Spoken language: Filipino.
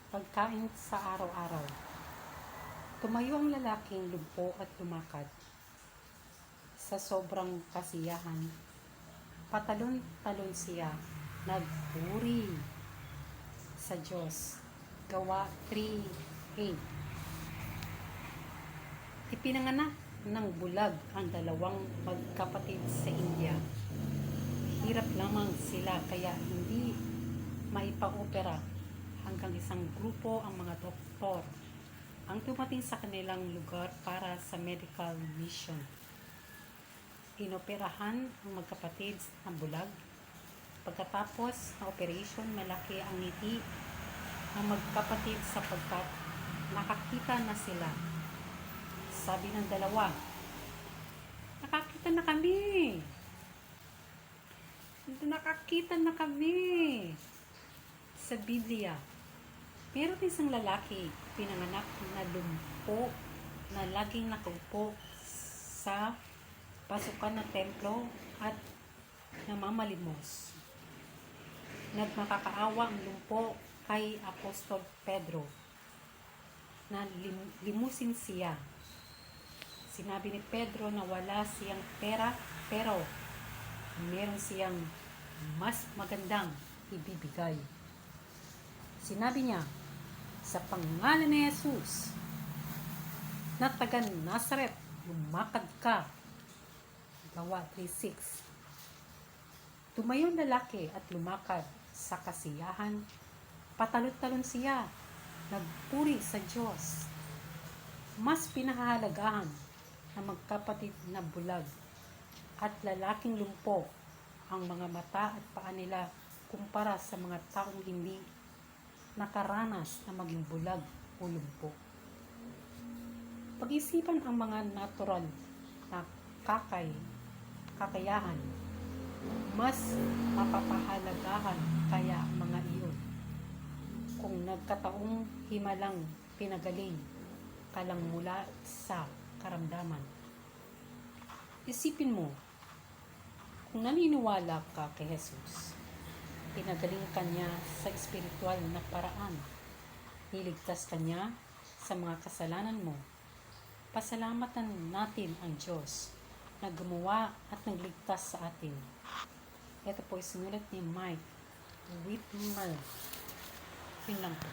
Pagkain sa araw-araw. Tumayo ang lalaking lumpo at lumakad. Sa sobrang kasiyahan, patalon-talon siya, nagpuri sa Diyos. Gawa 3:8. Ipinanganak ng bulag ang dalawang magkapatid sa India. Hirap lamang sila kaya hindi maipa-opera hanggang isang grupo ang mga doktor ang dumating sa kanilang lugar para sa medical mission. Inoperahan ang magkapatid ng bulag. Pagkatapos ng operation, malaki ang ngiti ng magkapatid sapagkat nakakita na sila. Sabi ng dalawa, nakakita na kami! Nakakita na kami! Sa Biblia, meron isang lalaki pinanganak na lumpo na laging nakaupo sa pasukan ng templo at namamalimos. Nagmakakaawa ang lumpo kay Apostol Pedro na limusin siya. Sinabi ni Pedro na wala siyang pera pero meron siyang mas magandang ibibigay. Sinabi niya, sa pangalan ni Jesus na taga Nazaret, lumakad ka. Gawa 3:6. Tumayo ang lalaki at lumakad sa kasiyahan. Patalon-talon siya, nagpuri sa Diyos. Mas pinahahalagahan ng magkapatid na bulag at lalaking lumpo ang mga mata at paa nila kumpara sa mga taong hindi nakaranas na maging bulag o lumpo. Pag-isipan ang mga natural na kakayahan, mas mapapahalagahan kaya ang mga iyon. Kung nagkataong himalang pinagaling ka lang mula sa karamdaman. Isipin mo, kung naniniwala ka kay Jesus, pinagaling ka niya sa espiritual na paraan. Niligtas ka niya sa mga kasalanan mo. Pasalamatan natin ang Diyos na gumawa at nagligtas sa atin. Ito po isinulat ni Mike Whitmer. Yun lang po.